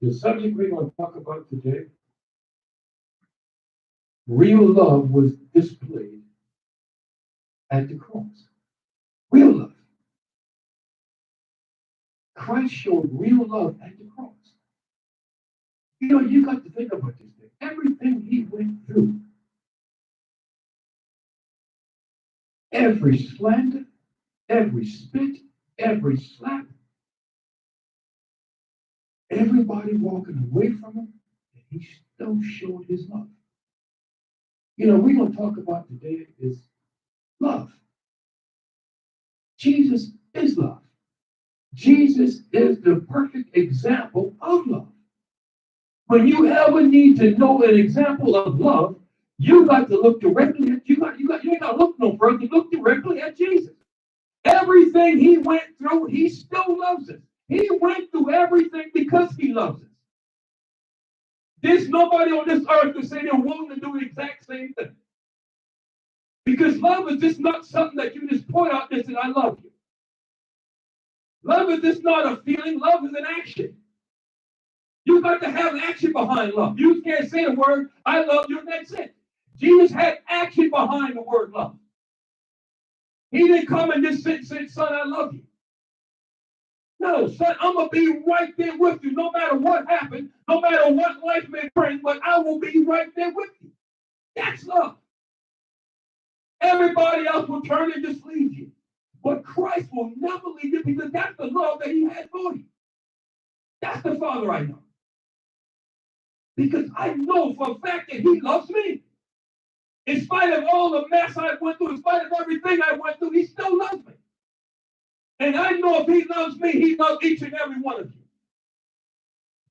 The subject we're going to talk about today, real love was displayed at the cross. Real love. Christ showed real love at the cross. You know, you got to think about this thing. Everything he went through, every slander, every spit, every slap, everybody walking away from him, and he still showed his love. You know, we're going to talk about today is love. Jesus is love. Jesus is the perfect example of love. When you ever need to know an example of love, you got to look directly at you ain't got to look no further. Look directly at Jesus. Everything he went through, he still loves us. He went through everything because he loves us. There's nobody on this earth to say they're willing to do the exact same thing. Because love is just not something that you just point out and say, I love you. Love is just not a feeling. Love is an action. You got to have action behind love. You can't say the word, I love you, and that's it. Jesus had action behind the word love. He didn't come and just sit and say, son, I love you. No, son, I'm going to be right there with you no matter what happens, no matter what life may bring, but I will be right there with you. That's love. Everybody else will turn and just leave you. But Christ will never leave you because that's the love that he has for you. That's the Father I know. Because I know for a fact that he loves me. In spite of all the mess I went through, in spite of everything I went through, he still loves me. And I know if he loves me, he loves each and every one of you.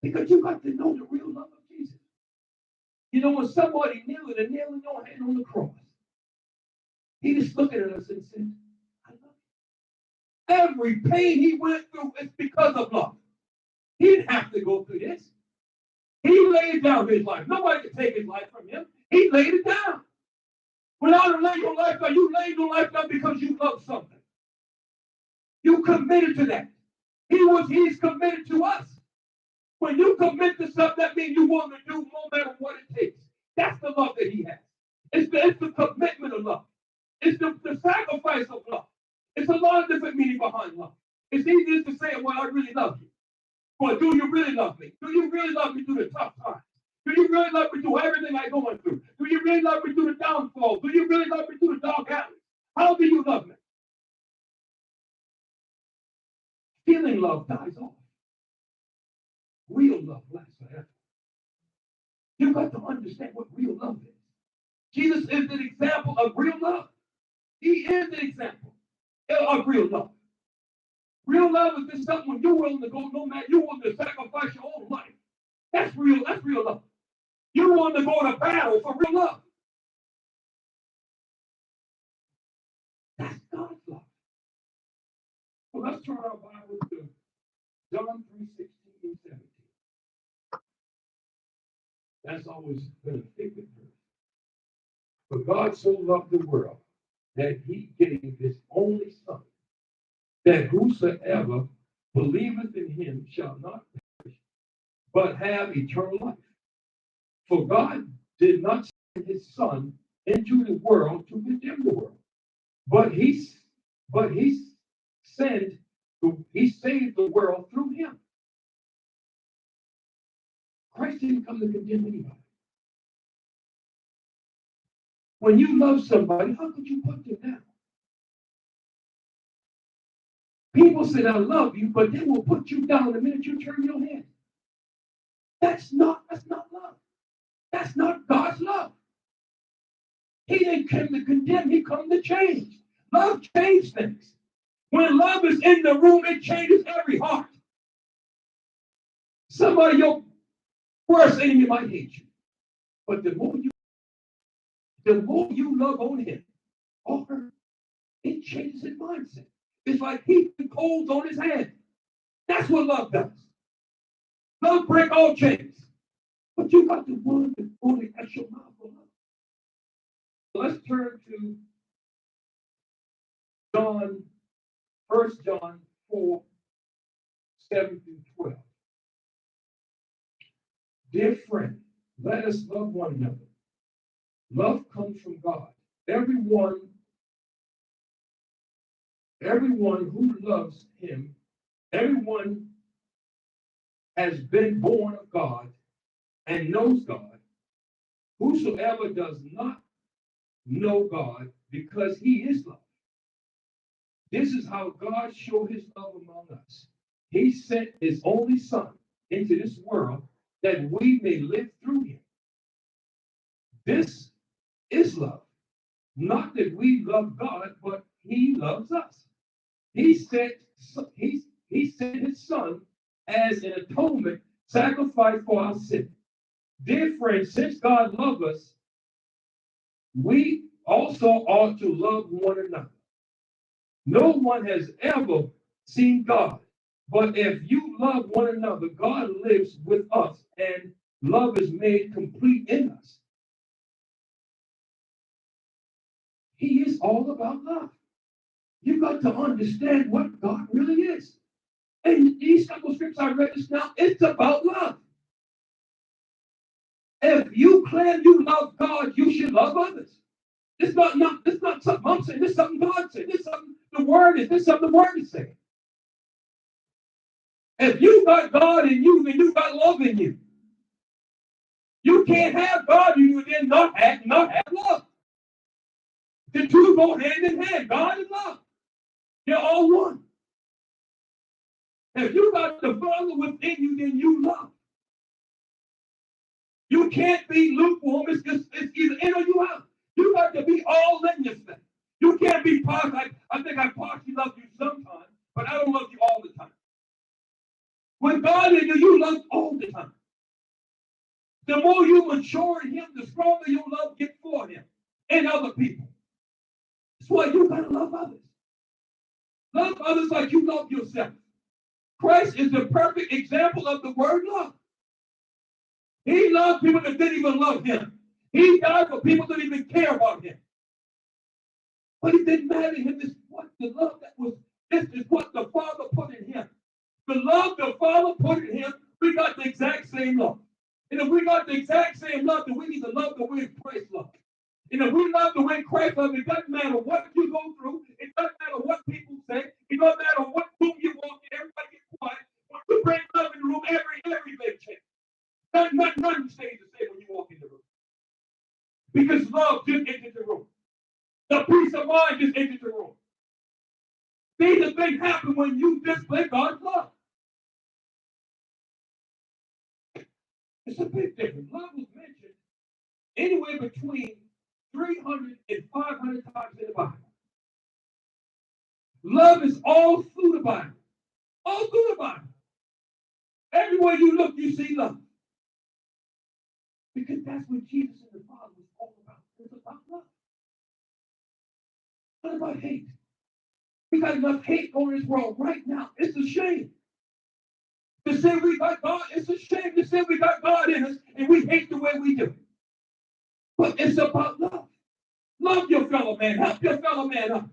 Because you got to know the real love of Jesus. You know, when somebody kneeling and nailing your hand on the cross, he just looking at us and said, I love you. Every pain he went through is because of love. He didn't have to go through this. He laid down his life. Nobody could take his life from him. He laid it down. Without laying your life down, you laid your life down because you love something. You committed to that. He's committed to us. When you commit to something, that means you want to do no matter what it takes. That's the love that he has. It's the commitment of love. It's the sacrifice of love. It's a lot of different meaning behind love. It's easier to say, well, I really love you. But do you really love me? Do you really love me through the tough times? Do you really love me through everything I'm going through? Do you really love me through the downfall? Do you really love me through the dark alleys? How do you love me? Feeling love dies off. Real love lasts forever. You got to understand what real love is. Jesus is the example of real love. He is the example of real love. Real love is just something when you're willing to go, no matter, you're willing to sacrifice your own life. That's real love. You're willing to go to battle for real love. That's God's love. So let's turn our Bibles to John 3:16 and 17. That's always been a favorite verse. For God so loved the world that he gave his only Son, that whosoever believeth in him shall not perish, but have eternal life. For God did not send his Son into the world to condemn the world, but he saved the world through him. Christ didn't come to condemn anybody. When you love somebody, how could you put them down? People said, I love you, but they will put you down the minute you turn your head. That's not love. That's not God's love. He didn't come to condemn, he come to change. Love changes things. When love is in the room, it changes every heart. Somebody, your worst enemy might hate you. But the more you love on him or her, it changes his mindset. It's like heaping coals on his head. That's what love does. Love break all chains. But you got the one that only has your mouth for love. So let's turn to John, 1 John 4, 7 through 12. Dear friend, let us love one another. Love comes from God. Everyone who loves him, everyone has been born of God and knows God. Whosoever does not know God, because he is love. This is how God showed his love among us. He sent his only Son into this world that we may live through him. This is love. Not that we love God, but he loves us. He sent his Son as an atonement sacrifice for our sin. Dear friends, since God loved us, we also ought to love one another. No one has ever seen God, but if you love one another, God lives with us, and love is made complete in us. He is all about love. You got to understand what God really is. And these couple of scriptures I read just now, it's about love. If you claim you love God, you should love others. It's not something I'm saying. This is something God said. This is something the Word is. This is something the Word is saying. If you got God in you, then you got love in you. You can't have God in you and then not have love. The two go hand in hand. God and love. They're all one. If you got the Father within you, then you love. You can't be lukewarm. It's either in or you out. You got to be all in this thing. You can't be partial. I think I partially love you sometimes, but I don't love you all the time. When God in you, you love all the time. The more you mature in him, the stronger your love gets for him and other people. That's why you got to love others. Love others like you love yourself. Christ is the perfect example of the word love. He loved people that didn't even love him. He died for people that didn't even care about him. But it didn't matter to him. This is what the love that was, this is what the Father put in him. The love the Father put in him, we got the exact same love. And if we got the exact same love, then we need to love the way Christ loved. And if we love the way Christ loved, it doesn't matter what you go through. It doesn't matter what people say. It doesn't matter what room you walk in. Everybody gets quiet. When you bring love in the room, everything changes. Nothing stays the same when you walk in the room. Because love just entered the room. The peace of mind just entered the room. These things happen when you display God's love. It's a big difference. Love was mentioned anywhere between 300 and 500 times in the Bible. Love is all through the Bible. All through the Bible. Everywhere you look, you see love. Because that's what Jesus and the Father was all about. It's about love. It's not about hate. We got enough hate on this world right now. It's a shame. To say we got God, it's a shame to say we got God in us and we hate the way we do. But it's about love. Love your fellow man. Help your fellow man up.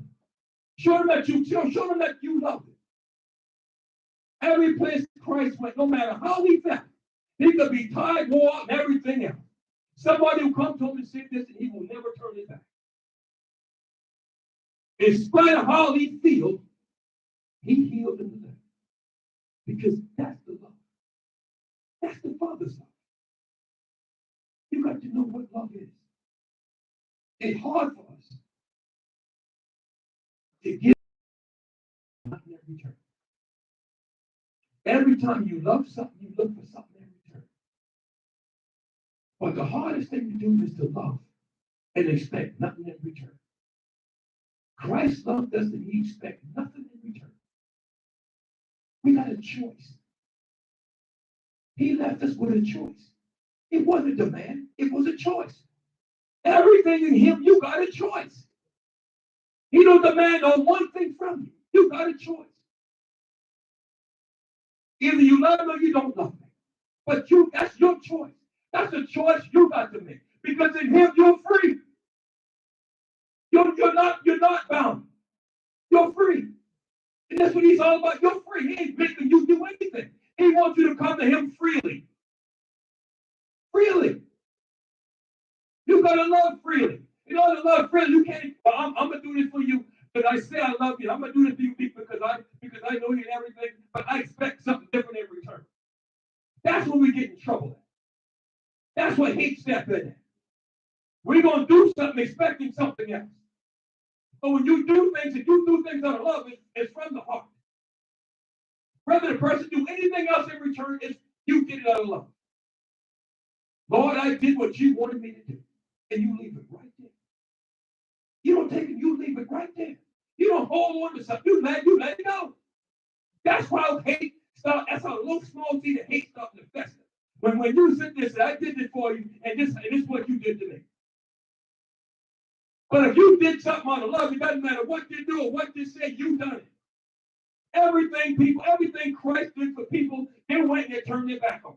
Show them that you love him. Every place Christ went, no matter how he felt, he could be tied, war, and everything else. Somebody will come to him and say this, and he will never turn his back. In spite of how he feels, he healed in the left. Because that's the love. That's the Father's love. You got to know what love is. It's hard for us to give nothing in return. Every time you love something, you look for something in return. But the hardest thing to do is to love and expect nothing in return. Christ loved us and he expected nothing in return. We got a choice. He left us with a choice. It wasn't a demand, it was a choice. Everything in him, you got a choice. He don't demand on one thing from you. You got a choice. Either you love him or you don't love him. But that's your choice. That's a choice you got to make. Because in him, you're free. You're not bound. You're free. And that's what he's all about. You're free. He ain't making you do anything. He wants you to come to him freely. freely. You got to love freely. In order to love freely, you can't, well, I'm going to do this for you because I say I love you. I'm going to do this for you because I know you and everything, but I expect something different in return. That's when we get in trouble. That's what hate step in. We're going to do something expecting something else. But when you do things, if you do things out of love, it's from the heart. Whether the person do anything else in return, you did it out of love. Lord, I did what you wanted me to do. And you leave it right there. You don't take it, you leave it right there. You don't hold on to something. You let it go. That's how hate starts. That's how a little small seed of hate starts to fester. When you sit there and say, I did this for you, and this is what you did to me. But if you did something out of love, it doesn't matter what you do or what you say, you done it. Everything Christ did for people, they went and they turned their back on.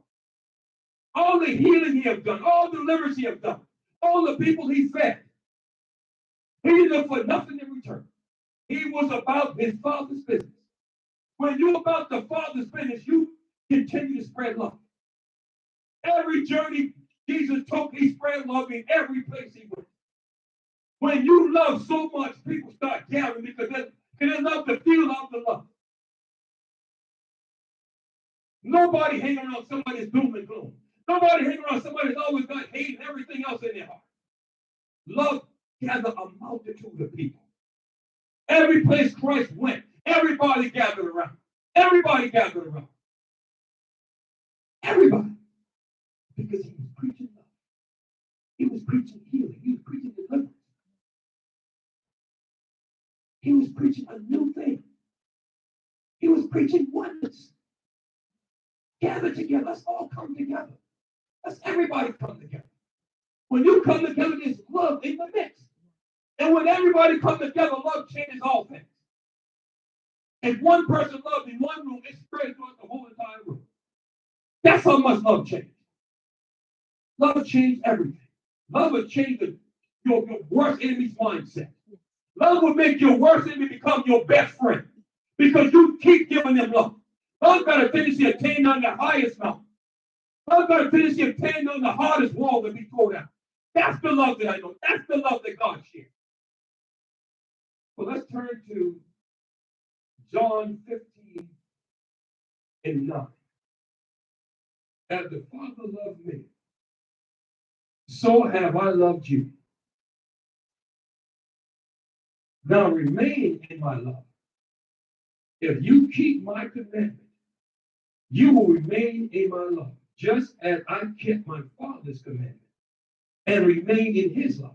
All the healing he has done, all the deliverance he has done, all the people he fed, he didn't for nothing in return. He was about his Father's business. When you're about the Father's business, you continue to spread love. Every journey Jesus took, he spread love in every place he went. When you love so much, people start gathering because they love to feel out the love. Nobody hanging around somebody's doom and gloom. Nobody hanging around somebody that's always got hate and everything else in their heart. Love gathered a multitude of people. Every place Christ went, everybody gathered around. Everybody gathered around. Everybody. Because he was preaching love. He was preaching healing. He was preaching deliverance. He was preaching a new thing. He was preaching oneness. Gather together. Let's all come together. Let's everybody come together. When you come together, there's love in the mix. And when everybody comes together, love changes all things. If one person loves in one room, it spreads throughout the whole entire room. That's how much love changed. Love changed everything. Love will change your worst enemy's mindset. Love will make your worst enemy become your best friend because you keep giving them love. Love got a tendency of tearing on the highest mountain. Love got a tendency of tearing on the hardest wall that be thrown out. That's the love that I know. That's the love that God shares. Well, let's turn to John 15 and 9. As the Father loved me, so have I loved you. Now remain in my love. If you keep my commandment, you will remain in my love, just as I kept my Father's commandment and remain in his love.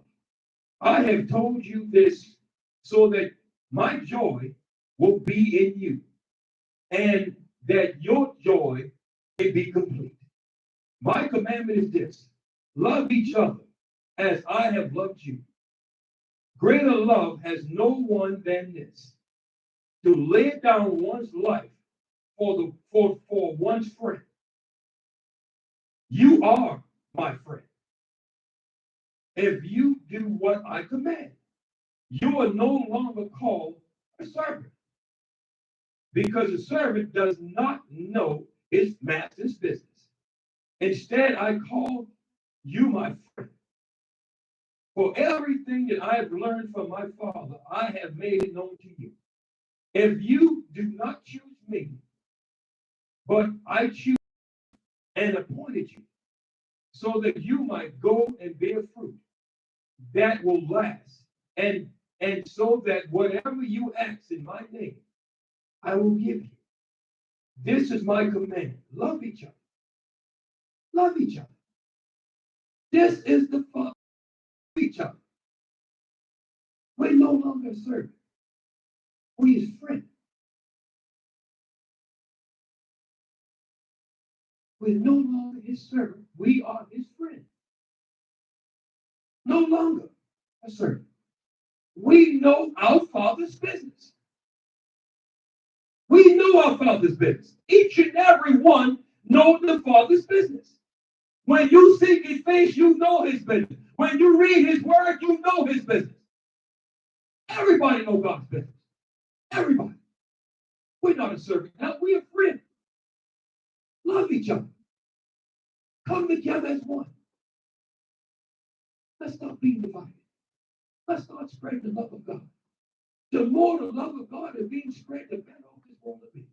I have told you this so that my joy will be in you, and that your joy may be complete. My commandment is this: love each other as I have loved you. Greater love has no one than this, to lay down one's life for one's friend. You are my friend if you do what I command. You are no longer called a servant, because a servant does not know his master's business. Instead, I call you my friend. For everything that I have learned from my Father, I have made it known to you. If you do not choose me, but I choose and appointed you, so that you might go and bear fruit that will last, and so that whatever you ask in my name, I will give you. This is my command: love each other. Love each other. This is the Father. Love each other. We're no longer servants. We his friend. We're no longer his servant. We are his friend. No longer a servant. We know our Father's business. We know our Father's business. Each and every one knows the Father's business. When you seek his face, you know his business. When you read his word, you know his business. Everybody knows God's business. Everybody. We're not a servant now. We're a friend. Love each other. Come together as one. Let's stop being divided. Let's start spreading the love of God. The more the love of God is being spread, the better off this world will be.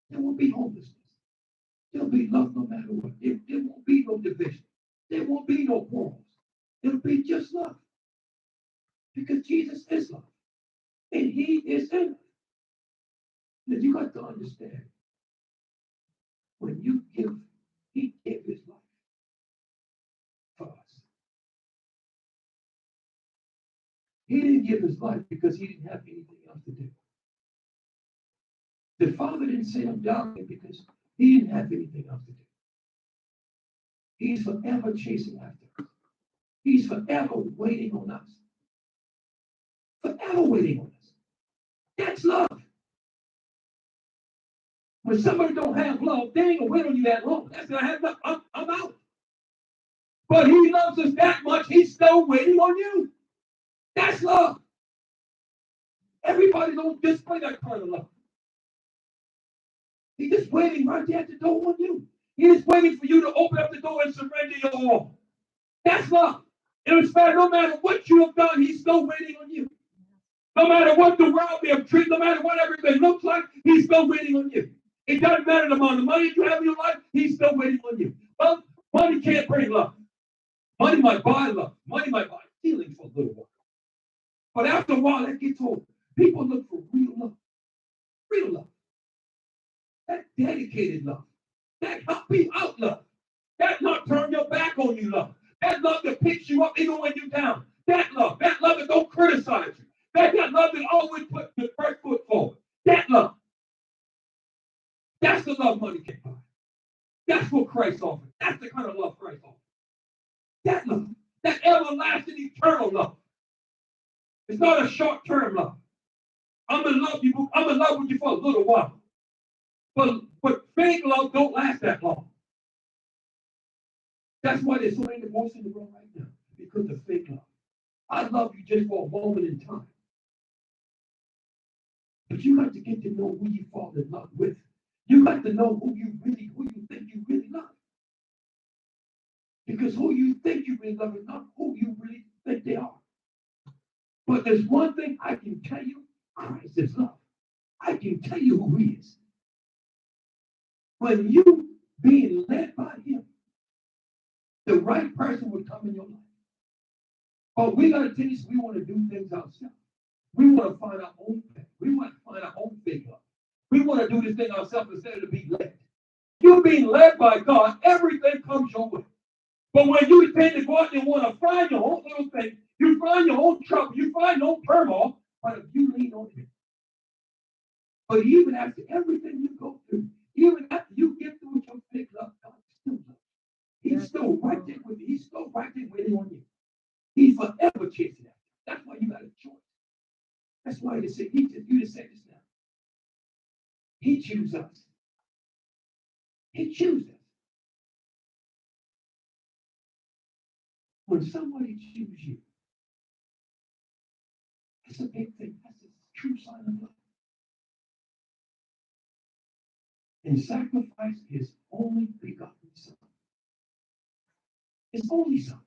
There won't be homelessness. There'll be love no matter what. There won't be no division. There won't be no quarrels. It'll be just love. Because Jesus is love. And he is in us. And you got to understand, when you give, he gave his life for us. He didn't give his life because he didn't have anything else to do. The Father didn't send him down there because he didn't have anything else to do. He's forever chasing after us. He's forever waiting on us. Forever waiting on us. That's love. When somebody don't have love, they ain't gonna wait on you that long. That's gonna have love. I'm out. But he loves us that much, he's still waiting on you. That's love. Everybody don't display that kind of love. He's just waiting right there at the door on you. He's waiting for you to open up the door and surrender your all. That's love. In fact, no matter what you have done, he's still waiting on you. No matter what the world may have treated, no matter what everything looks like, he's still waiting on you. It doesn't matter the amount of money you have in your life, he's still waiting on you. Well, money can't bring love. Money might buy love. Money might buy feelings for a little while. But after a while, that gets old. People look for real love. Real love. That dedicated love. That help you out love. That not turn your back on you love. That love that picks you up even when you're down. That love that don't criticize you. That love that always put the first foot forward. That love. That's the love money can buy. That's what Christ offers. That's the kind of love Christ offers. That love. That everlasting, eternal love. It's not a short-term love. I'm in love with you for a little while. But fake love don't last that long. That's why there's so many divorces in the world right now. Because of fake love. I love you just for a moment in time. But you got to get to know who you fall in love with. You got to know who you think you really love. Because who you think you really love is not who you really think they are. But there's one thing I can tell you, Christ is love. I can tell you who he is. When you being led by him, the right person will come in your life. But we got a tendency, we want to do things ourselves. We want to find our own path. We want to find our own big love. We want to do this thing ourselves instead of to be led. You're being led by God, everything comes your way. But when you tend to go out and want to find your own little thing, you find your own trouble, you find your own turmoil, but if you lean on him. But even after everything you go through, even after you get through with your big love, God still loves you. He's still right there with you. He's still right there waiting on you. He's forever chasing after. That's why you got a choice. That's why you just said this now. He chooses us. He chooses us. When somebody chooses you, that's a big thing. That's a true sign of love. And sacrificed his only begotten son. His only son.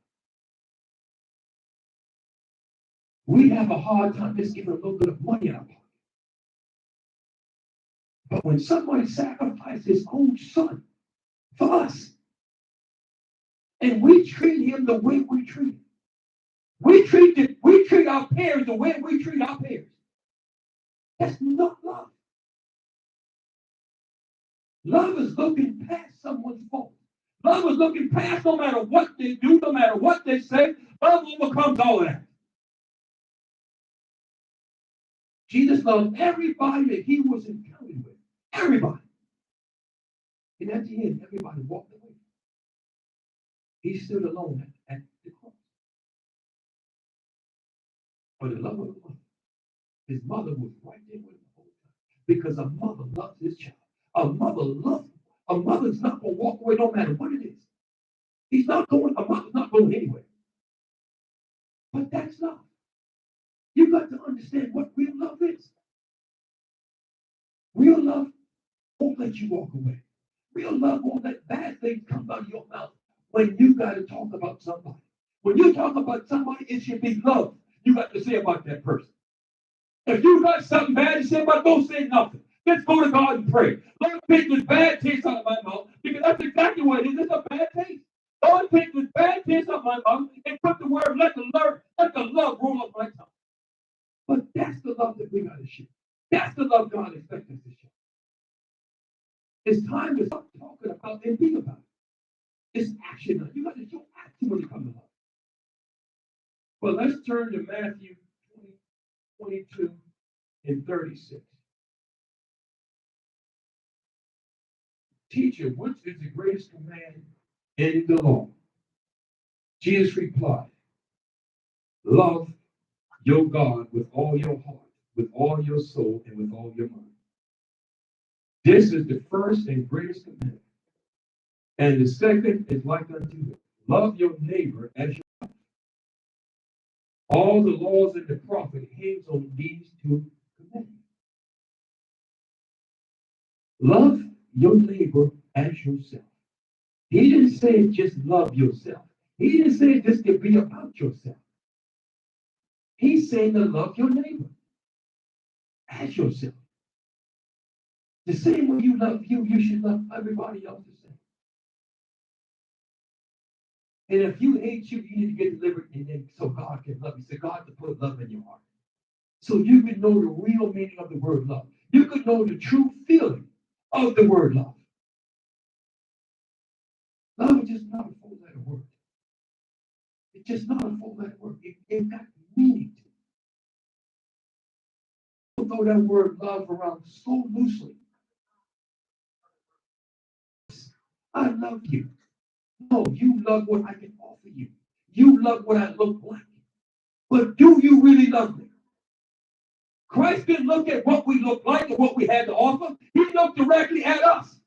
We have a hard time just giving a little bit of money out of pocket. But when somebody sacrificed his own son for us, and we treat him the way we treat him, we treat our parents the way we treat our parents. That's not love. Love is looking past someone's fault. Love is looking past no matter what they do, no matter what they say. Love overcomes all of that. Jesus loved everybody that he was encountering with. Everybody. And at the end, everybody walked away. He stood alone at the cross. For the love of the mother. His mother was right there with him the whole time. Because a mother loves his child. A mother loves him. A mother's not going to walk away no matter what it is. A mother's not going anywhere. But that's love. You got to understand what real love is. Real love won't let you walk away. Real love won't let bad things come out of your mouth when you got to talk about somebody. When you talk about somebody, it should be love you got to say about that person. If you got something bad to say about, don't say nothing. Just go to God and pray. Lord, take this bad taste out of my mouth, because that's exactly what it is. It's a bad taste. Lord, take this bad taste out of my mouth and put the word, let the love roll off my tongue. But that's the love that we got to show. That's the love God expects us to show. It's time to stop talking about and think about it. It's action. You got to show action when it comes to love. But let's turn to Matthew 22 and 36. Teacher, which is the greatest command in the law? Jesus replied, love your God with all your heart, with all your soul, and with all your mind. This is the first and greatest commandment. And the second is like unto it. Love your neighbor as yourself. All the laws and the prophet hangs on these two commandments. Love your neighbor as yourself. He didn't say just love yourself. He didn't say this to be about yourself. He's saying to love your neighbor as yourself. The same way you love you, you should love everybody else the same. And if you hate you, you need to get delivered, and then so God can love you. So God to put love in your heart. So you can know the real meaning of the word love. You can know the true feeling of the word love. Love is just not a four-letter word. It's just not a four-letter word. It got meaning to it. Don't throw that word love around so loosely. I love you. No, you love what I can offer you. You love what I look like. But do you really love me? Christ didn't look at what we look like or what we had to offer. He looked directly at us.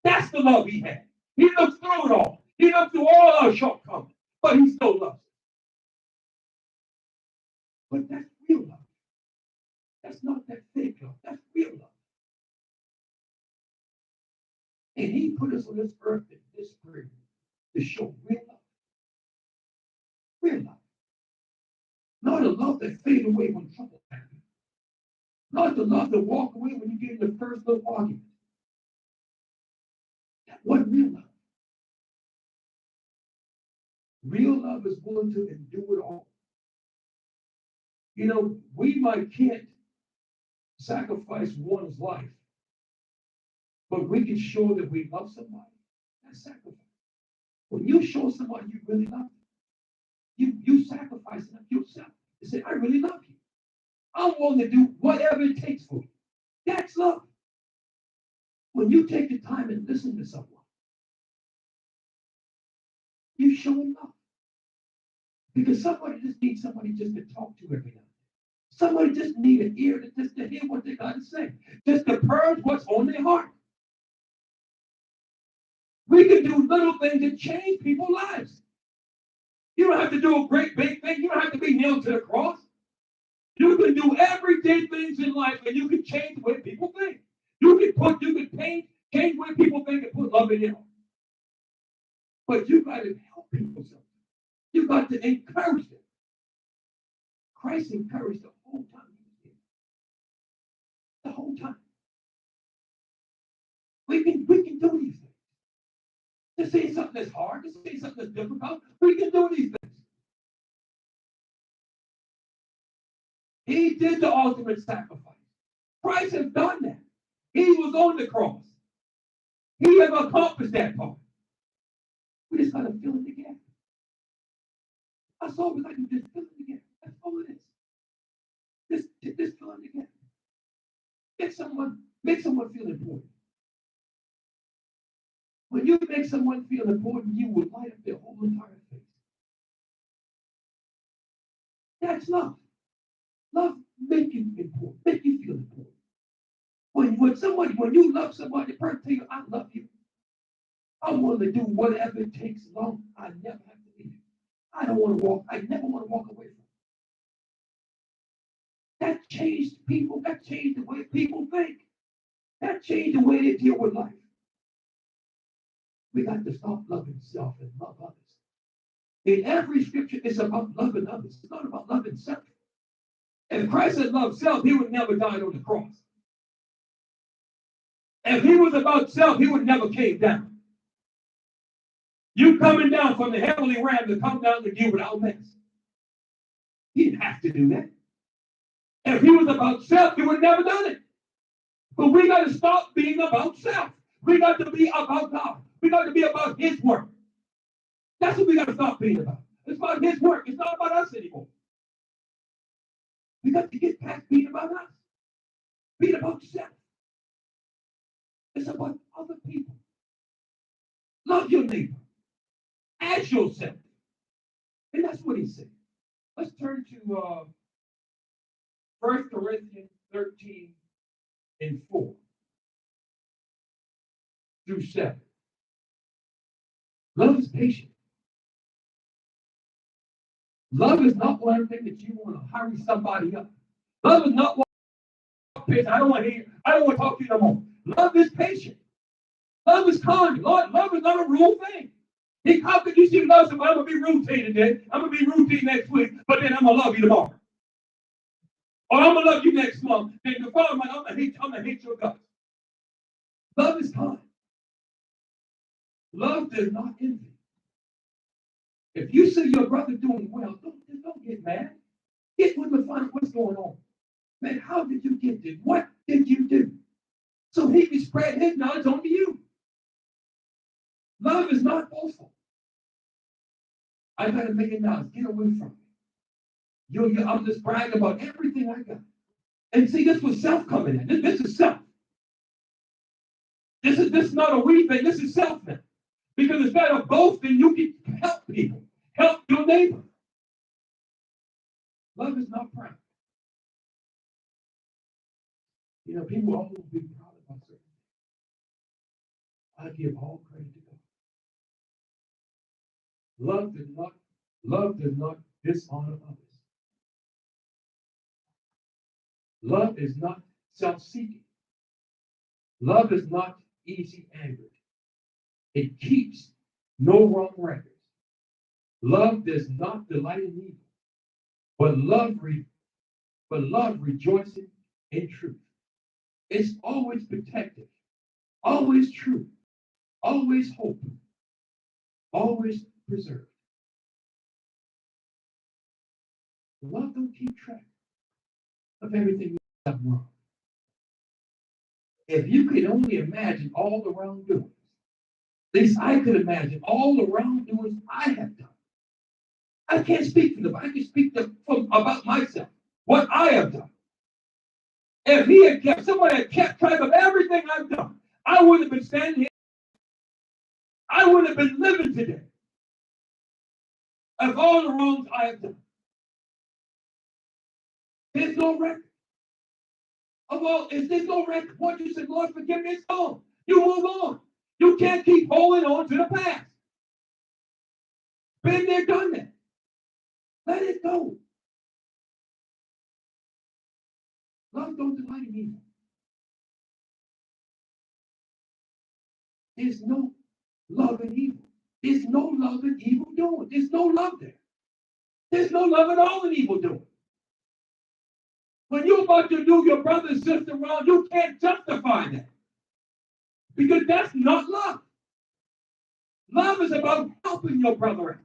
That's the love he had. He looked through it all. He looked through all our shortcomings, but he still loves us. But that's real love. That's not that fake love. That's real love. And he put us on this earth in this period to show real love. Real love. Not a love that fades away when trouble happens. Not the love that walk away when you get in the first little argument. That wasn't real love. Real love is willing to endure it all. You know, we can't sacrifice one's life, but we can show that we love somebody. That's sacrifice. When you show somebody you really love them, you sacrifice yourself and say, I really love you. I'm willing to do whatever it takes for you. That's love. When you take the time and listen to someone, you show them love. Because somebody just needs somebody just to talk to every now and then. Somebody just needs an ear to hear what they got to say. Just to purge what's on their heart. We can do little things that change people's lives. You don't have to do a great big thing. You don't have to be nailed to the cross. You can do everyday things in life and you can change the way people think. You can change the way people think and put love in them. But you got to help people something. You got to encourage them. Christ encouraged the whole time he was here. The whole time. We can do these things. To say something that's hard, to say something that's difficult, we can do these things. He did the ultimate sacrifice. Christ has done that. He was on the cross. He has accomplished that part. We just got to fill it together. That's all we got to do, just fill it together. That's all it is. Just fill it together. Make someone feel important. When you make someone feel important, you will light up their whole entire face. That's love. Love make you important, make you feel important. When you love somebody, the person tell you, I love you. I'm willing to do whatever it takes long. I never have to leave. I never want to walk away from it. That changed people, that changed the way people think. That changed the way they deal with life. We got to stop loving self and love others. In every scripture, it's about loving others. It's not about loving self. If Christ had loved self, he would never died on the cross. If he was about self, he would never came down. You coming down from the heavenly realm to come down to deal without mess. He didn't have to do that. If he was about self, he would have never done it. But we got to stop being about self. We got to be about God. We got to be about his work. That's what we got to stop being about. It's about his work. It's not about us anymore. We got to get past being about us. Being about self. It's about other people. Love your neighbor as yourself. And that's what he said. Let's turn to 1 Corinthians 13 and 4 through 7. Love is patient. Love is not one thing that you want to hurry somebody up. Love is not one patient. I don't want to talk to you no more. Love is patient. Love is kind. Lord, love is not a rule thing. How could you see love somebody? I'm going to be rude to you today. I'm going to be rude to you next week, but then I'm going to love you tomorrow. Or I'm going to love you next month. Then the following month, I'm going to hate your guts. Love is kind. Love does not envy. If you see your brother doing well, don't get mad. Get with the find what's going on. Man, how did you get this? What did you do? So he can spread his knowledge onto you. Love is not boastful. I got $1 million. Get away from me. I'm just bragging about everything I got. And see, this was self coming in. This is self. This is not a we thing. This is self now. Because instead of boasting, you can help people. Help your neighbor. Love is not proud. You know, people always be proud about certain things. I give all credit to God. Love does not dishonor others. Love is not self-seeking. Love is not easy angered. It keeps no wrong records. Love does not delight in evil, but love rejoicing in truth. It's always protective, always true, always hope, always preserved. Love don't keep track of everything you have wrong. If you could only imagine all the wrongdoings, at least I could imagine all the wrongdoings I have done. I can't speak for them. I can speak about myself, what I have done. If someone had kept track of everything I've done, I wouldn't have been standing here. I wouldn't have been living today of all the wrongs I have done. There's no record. There's no record. Once you say, Lord, forgive me, it's gone. You move on. You can't keep holding on to the past. Been there, done that. Let it go. Love don't delight in evil. There's no love in evil. There's no love in evil doing. There's no love there. There's no love at all in evil doing. When you're about to do your brother and sister wrong, you can't justify that. Because that's not love. Love is about helping your brother out.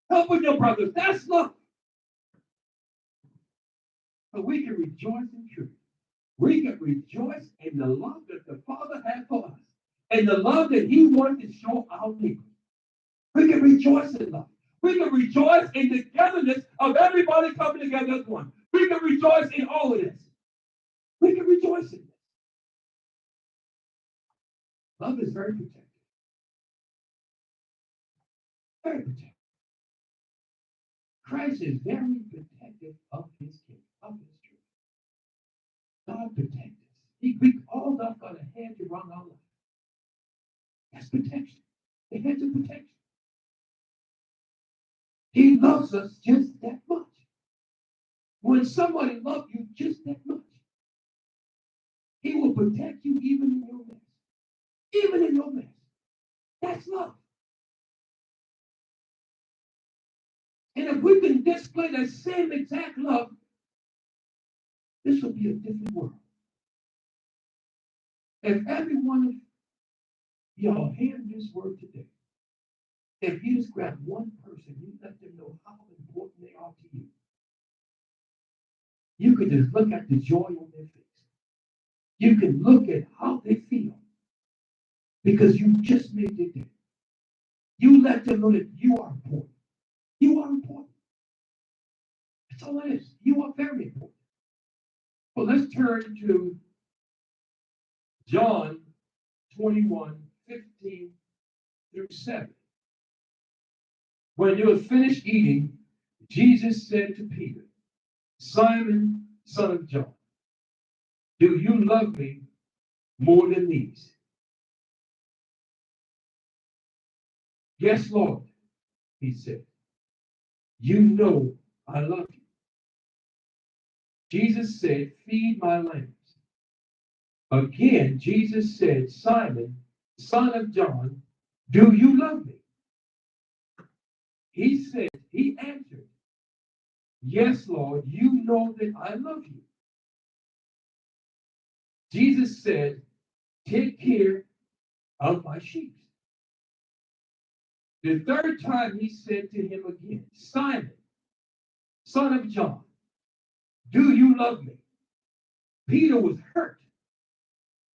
Helping your brothers. That's love. So we can rejoice in truth. We can rejoice in the love that the Father has for us. And the love that he wants to show our neighbors. We can rejoice in love. We can rejoice in the togetherness of everybody coming together as one. We can rejoice in all of this. We can rejoice in this. Love is very protective. Very protective. Christ is very protective of his kingdom, of his church. God protects us. We all got a hedge around our life. That's protection. The hedge of protection. He loves us just that much. When somebody loves you just that much, he will protect you even in your mess. Even in your mess. That's love. if we can display that same exact love, this will be a different world. If every one of y'all hear this word today, if you just grab one person, you let them know how important they are to you. You can just look at the joy on their face. You can look at how they feel because you just made their day. You let them know that you are important. You are important. That's all it is. You are very important. Well, let's turn to John 21:15-7. When you have finished eating, Jesus said to Peter, Simon, son of John, do you love me more than these? Yes, Lord, he said. You know I love you. Jesus said, feed my lambs. Again, Jesus said, Simon, son of John, do you love me? He answered, yes, Lord, you know that I love you. Jesus said, take care of my sheep. The third time he said to him again, Simon, son of John, do you love me? Peter was hurt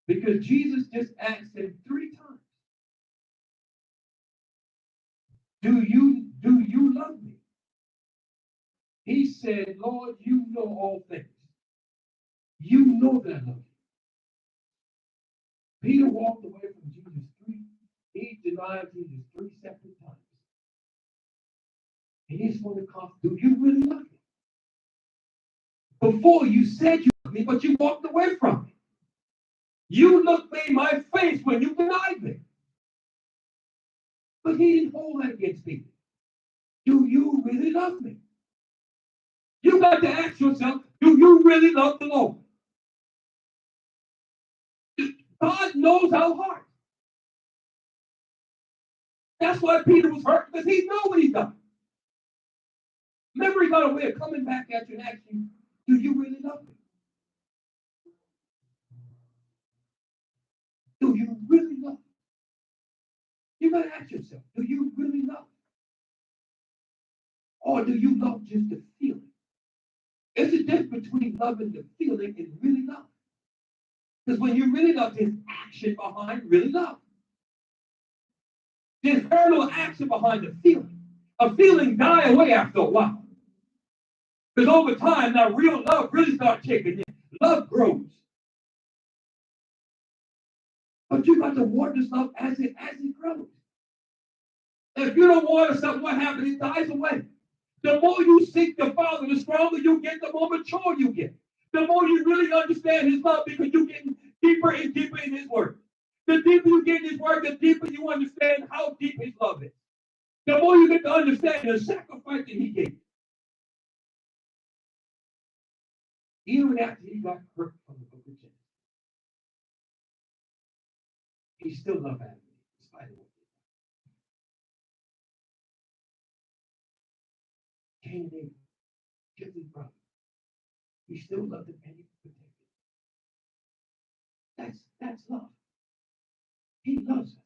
because Jesus just asked him 3 times, do you love me? He said, Lord, you know all things. You know that I love you. Peter walked away from Jesus 3. He denied Jesus 3 separate times. And he's going to come, do you really love me? Before you said you loved me, but you walked away from me. You looked me in my face when you denied me. But he didn't hold that against me. Do you really love me? You got to ask yourself, do you really love the Lord? God knows our heart. That's why Peter was hurt, because he knew what he's done. Remember, he got a way of coming back at you and asking you, do you really love me? Do you really love me? You got to ask yourself, do you really love me? Or do you love just the feeling? There's a difference between loving the feeling and really love. Because when you really love, there's action behind really love. There's very little action behind the feeling. A feeling die away after a while. Because over time, now real love really starts kicking in. Love grows. But you got to water this love as it grows. If you don't water something, what happens? It dies away. The more you seek the Father, the stronger you get, the more mature you get. The more you really understand his love because you're getting deeper and deeper in his word. The deeper you get in his word, the deeper you understand how deep his love is. The more you get to understand the sacrifice that he gave. Even after he got hurt from the book of Genesis, he still loved Adam in spite of what he did. Cain and Abel, killed his brother. He still loved him and he protected him. That's love. He loves us.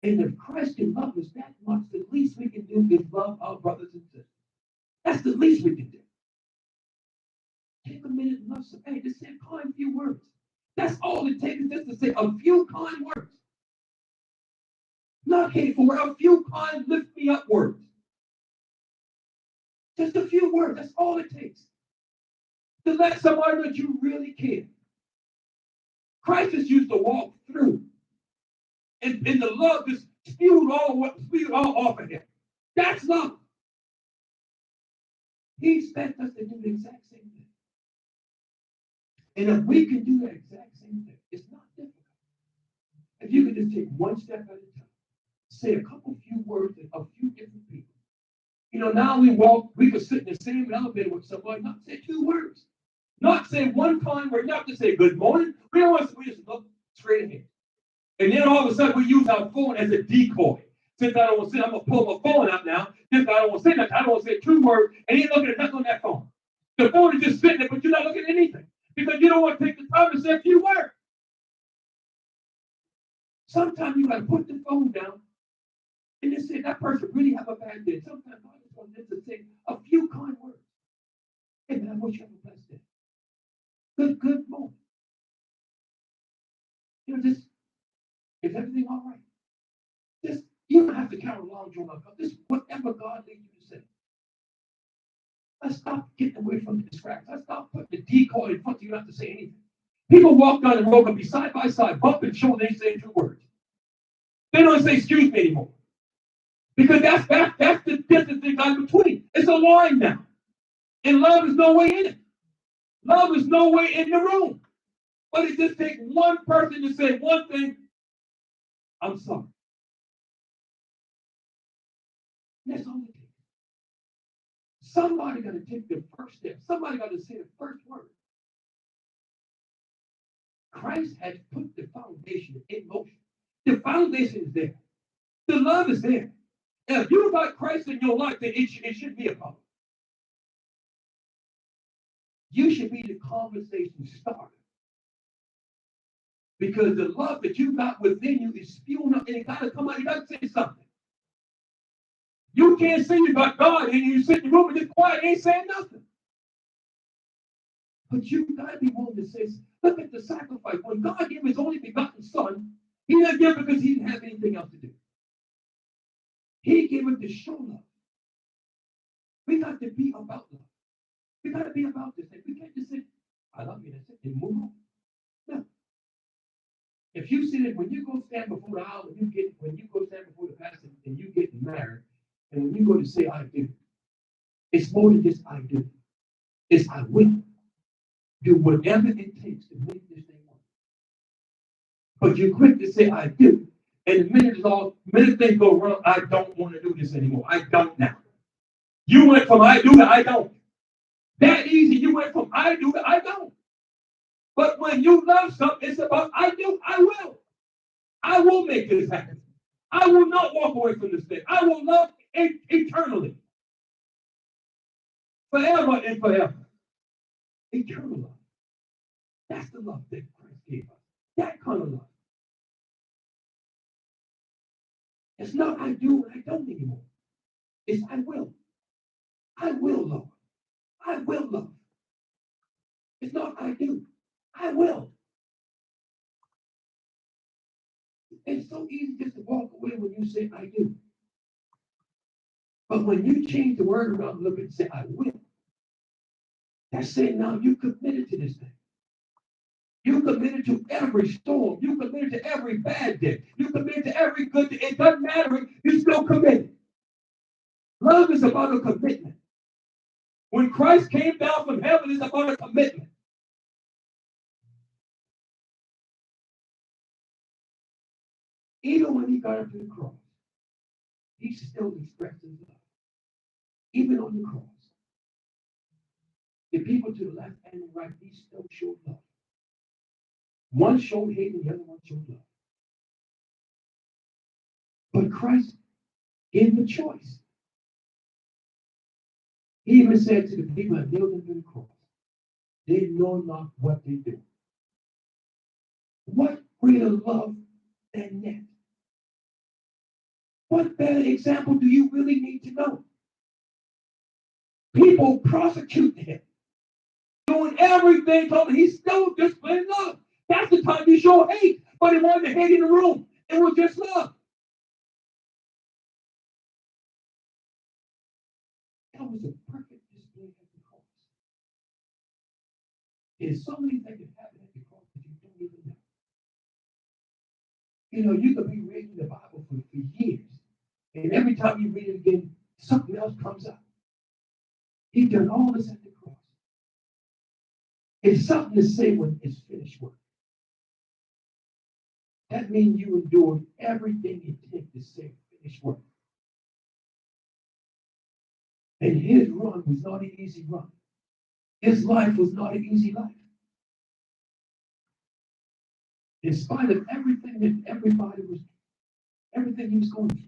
And if Christ can love us that much, the least we can do is love our brothers and sisters. That's the least we can do. Take a minute and love somebody. Just say a kind few words. That's all it takes, just to say a few kind words. Not hateful words, a few kind lift me up words. Just a few words. That's all it takes. To let somebody know that you really care. Christ just used to walk through. And the love just spewed all off of him. That's love. He expects us to do the exact same thing. And if we can do that exact same thing, it's not difficult. If you can just take one step at a time, say a couple few words to a few different people. You know, now we could sit in the same elevator with somebody, not say 2 words. Not say one kind word, not to say good morning. We don't want to, we just look straight ahead. And then all of a sudden we use our phone as a decoy since I don't want to say, I'm going to pull my phone out now. Since I don't want to say nothing, I don't want to say 2 words, and he ain't looking at nothing on that phone. The phone is just sitting there, but you're not looking at anything because you don't want to take the time to say a few words. Sometimes you got to put the phone down and just say, that person really have a bad day. Sometimes I just want them to say a few kind words. Hey, man, I wish you have a blessed day. Good moment. You know, just, is everything all right? Just, you don't have to carry a long drawn out. Just whatever God leads you to say. Let's stop getting away from the distractions. Let's stop putting the decoy in front of you. You don't have to say anything. People walk down the road and be side by side, bump and shoulder, they say 2 words. They don't say excuse me anymore. Because that's the distance they got between. It's a line now. And love is no way in it. Love is no way in the room. But it just takes one person to say one thing. I'm sorry. That's all it takes. Somebody got to take the first step. Somebody got to say the first word. Christ has put the foundation in motion. The foundation is there. The love is there. And if you got Christ in your life, then it should be a problem. You should be the conversation starter. Because the love that you got within you is spewing up and it got to come out. You got to say something. You can't say you got God and you sit in the room and just quiet, ain't saying nothing. But you got to be willing to say, look at the sacrifice. When God gave his only begotten son, he didn't give it because he didn't have anything else to do. He gave it to show love. We got to be about love. We got to be about this. We can't just say, I love you, that's it, and move on. No. If you see that when you go stand before the aisle, when you go stand before the pastor and you get married, and when you go to say I do, it's more than just I do. It's I will do whatever it takes to make this thing work. But you're quick to say I do, and the minute things go wrong, I don't want to do this anymore. I don't now. You went from I do to I don't. That easy. You went from I do to I don't. But when you love something, it's about I do, I will. I will make this happen. I will not walk away from this thing. I will love eternally. Forever and forever. Eternal love. That's the love that Christ gave us. That kind of love. It's not I do and I don't anymore. It's I will. I will love. I will love. It's not I do. I will. It's so easy just to walk away when you say I do. But when you change the word around and look and say I will, that's saying now you committed to this thing. You committed to every storm. You committed to every bad day. You committed to every good day. It doesn't matter. You're still committed. Love is about a commitment. When Christ came down from heaven, it's about a commitment. Even when he got up to the cross, he still expressed his love. Even on the cross. The people to the left and the right, he still showed love. One showed hate and the other one showed love. But Christ gave him a choice. He even said to the people that nailed him to the cross, they know not what they do. What greater love than that? What better example do you really need to know? People prosecuted him. Doing everything, told him he's still displaying love. That's the time you show hate. But it wasn't hate in the room. It was just love. That was a perfect display at the cross. There's so many things that happen at the cross that you don't even know. You know, you could be reading the Bible for years. And every time you read it again, something else comes up. He done all this at the cross. It's something to say when it's finished work. That means you endured everything it takes to say finished work. And his run was not an easy run. His life was not an easy life. In spite of everything that everything he was going through.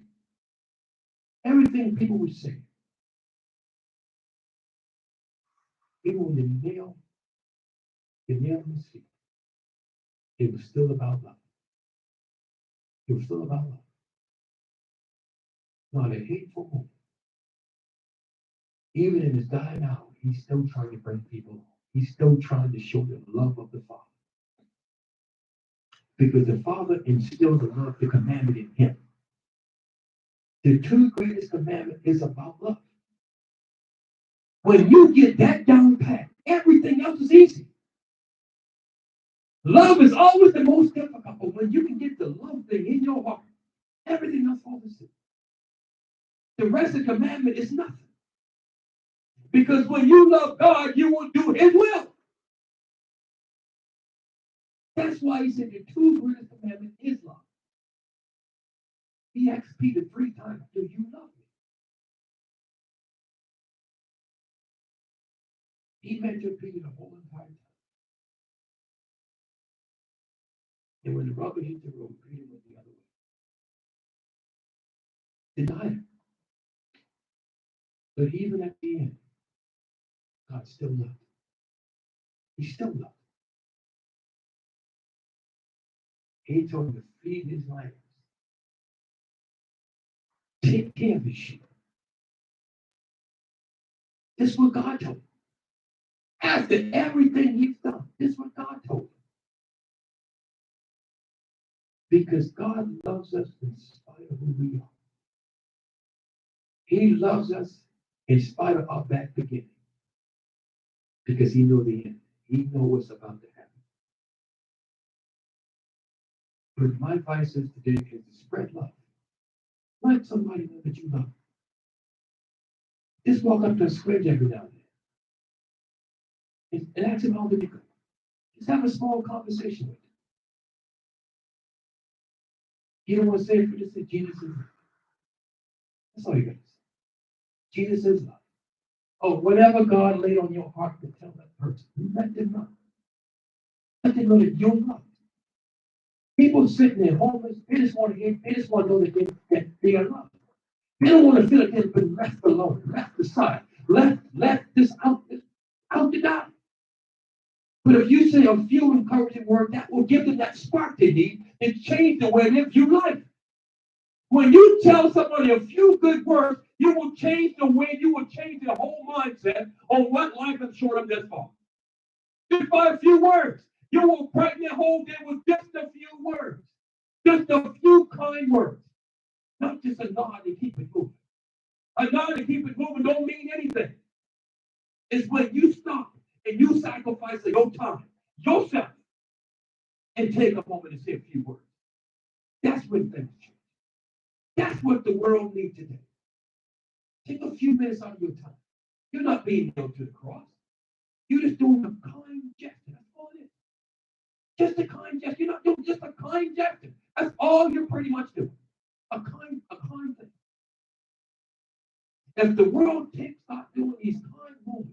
Everything people would say, even when the nail in his feet, it was still about love. It was still about love. Not a hateful moment. Even in his dying hour, he's still trying to bring people home. He's still trying to show the love of the Father. Because the Father instilled the love, the commandment in him. The two greatest commandments is about love. When you get that down pat, everything else is easy. Love is always the most difficult, but when you can get the love thing in your heart, everything else falls asleep. The rest of the commandment is nothing. Because when you love God, you will do his will. That's why he said the two greatest commandments is love. He asked Peter 3 times, do you love me? He mentioned Peter the whole entire time. And when the rubber hit the road, Peter went the other way. Denied him. But even at the end, God still loved him. He still loved him. He told him to feed his lambs. Take care of his sheep. This is what God told him. After everything he's done, this is what God told him. Because God loves us in spite of who we are. He loves us in spite of our bad beginning. Because he knows the end. He knows what's about to happen. But my advice is today is to spread love. Let somebody know that you love them. Just walk up to a square every now and then. And ask him how did it go. Just have a small conversation with him. You don't want to say it for just say Jesus is love. That's all you got to say. Jesus is love. Oh, whatever God laid on your heart to tell that person, let them know. Let them know that you're loved. People sitting there homeless, they just want to hear, they just want to know that they are loved. They don't want to feel like they've been left alone, left aside, left this out to die. But if you say a few encouraging words, that will give them that spark they need and change the way they view life. When you tell somebody a few good words, you will change the way, you will change their whole mindset on what life is short of this for. Just by a few words, you will brighten their whole day with just a few words. Just a few kind words. Not just a nod to keep it moving. A nod to keep it moving don't mean anything. It's when you stop and you sacrifice your time, yourself, and take a moment to say a few words. That's when things change. That's what the world needs today. Take a few minutes out of your time. You're not being nailed to the cross. You're just doing a kind gesture. That's all it is. Just a kind gesture. You're not doing just a kind gesture. That's all you're pretty much doing. A kind thing. If the world start doing these kind moments,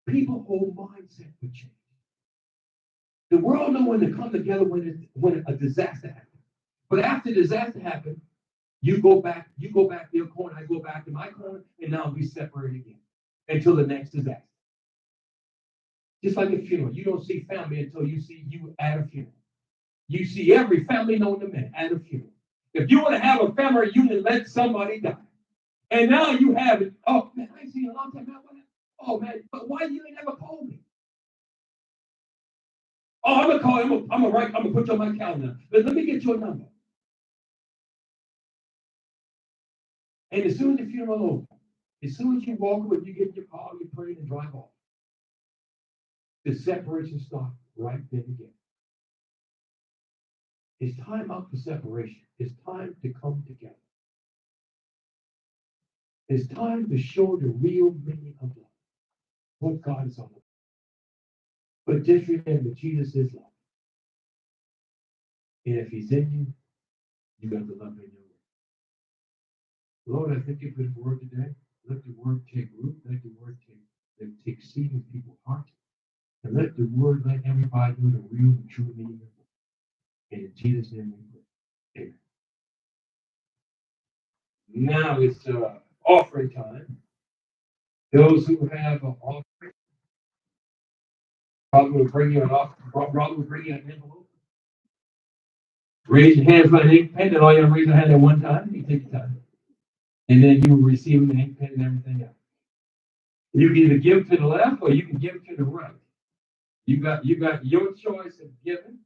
people's whole mindset would change. The world knows when to come together when a disaster happens. But after disaster happens, you go back to your corner, I go back to my corner, and now we separate again until the next disaster. Just like a funeral, you don't see family until you see you at a funeral. You see every family known to man at a funeral. If you want to have a family reunion, let somebody die. And now you have it. Oh man, I ain't seen a long time. Man, oh man, but why you ain't never called me? Oh, I'm gonna call you. I'm gonna put you on my calendar. But let me get your number. And as soon as the funeral over, as soon as you walk away, you get in your car, you pray and drive off. The separation starts right then again. It's time out for separation. It's time to come together. It's time to show the real meaning of love, what God is all about. But just remember, Jesus is love. And if he's in you, you got to love him in your way. Lord, I thank you for the word today. Let the word take root. Let the word take seed in people's hearts. And let the word let everybody know the real and true meaning of it. And in Jesus' name we pray. Amen. Now it's offering time. Those who have an offering, brother will bring you an offering. Brother will bring you an envelope. Raise your hands for an ink pen, and all you raise your hand at one time. You take your time, and then you receive an ink pen and everything else. You can either give to the left or you can give to the right. You got your choice of giving.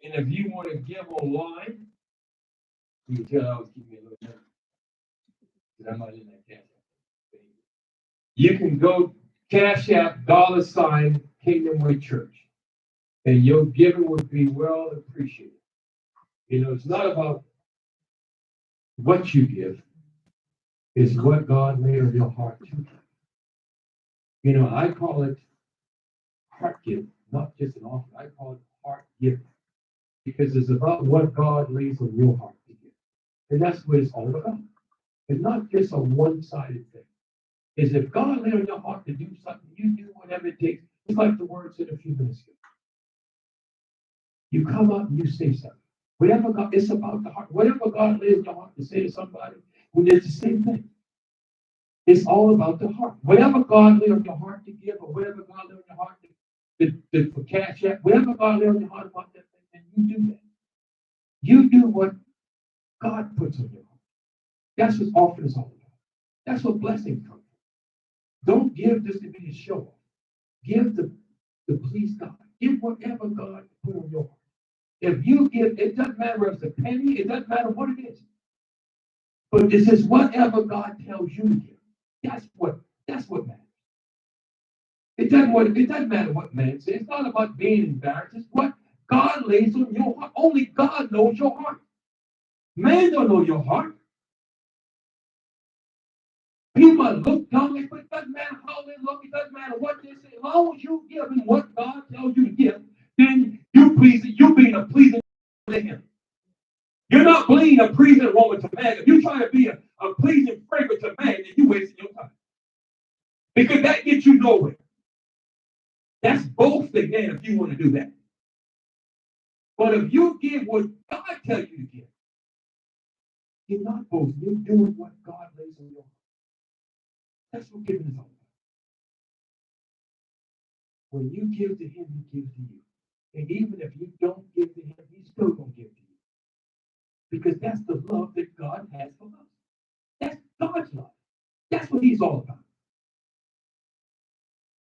And if you want to give online, you can tell I was keeping a little nervous because I'm not in that cash app. You can go Cashapp $ Kingdom Way Church, and your giving would be well appreciated. You know, it's not about what you give, it's what God laid on your heart to give. You know, I call it heart giving, not just an offering. I call it heart giving because it's about what God lays on your heart to give. And that's what it's all about. It's not just a one-sided thing. It's if God laid on your heart to do something, you do whatever it takes. It's like the word said a few minutes ago. You come up and you say something. Whatever God, it's about the heart. Whatever God lays on your heart to say to somebody, well, it's the same thing. It's all about the heart. Whatever God laid on your heart to give, or whatever God laid on your heart to for cash out, whatever God laid on your heart about that thing, then you do that. You do what God puts on your heart. That's what offering is all about. That's what blessings come from. Don't give just to be a show off. Give to please God. Give whatever God put on your heart. If you give, it doesn't matter if it's a penny, it doesn't matter what it is. But this is whatever God tells you to give. That's what matters. It doesn't matter what man says. It's not about being embarrassed. It's what God lays on your heart. Only God knows your heart. Man don't know your heart. People might look young, but it doesn't matter how they look. It doesn't matter what they say. As long as you give and what God tells you to give, then you being a pleasing to Him. You're not being a pleasing woman to man. If you're trying to be a pleasing fragrance to man, then you're wasting your time. Because that gets you nowhere. That's boasting then if you want to do that. But if you give what God tells you to give, you're not boasting. You're doing what God lays on your heart. That's what giving is all about. When you give to Him, He gives to you. And even if you don't give to Him, He's still going to give to you. Because that's the love that God has for us. That's God's love. That's what He's all about.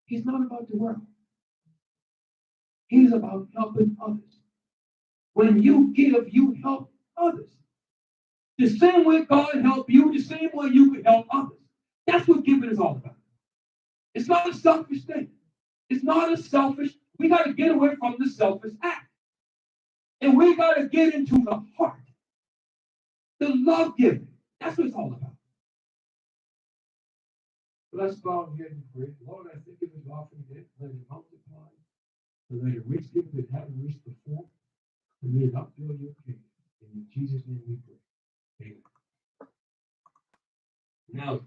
He's not about the world. He's about helping others. When you give, you help others. The same way God helped you, the same way you can help others. That's what giving is all about. It's not a selfish thing. It's not a selfish. We got to get away from the selfish act. And we got to get into the heart. The love giving. That's what it's all about. Let's bow here and pray. Lord, I think of this offering today. Let it multiply. Let it reach people that haven't reached before. And may it upbuild your kingdom. In Jesus' name we pray. Amen. Now,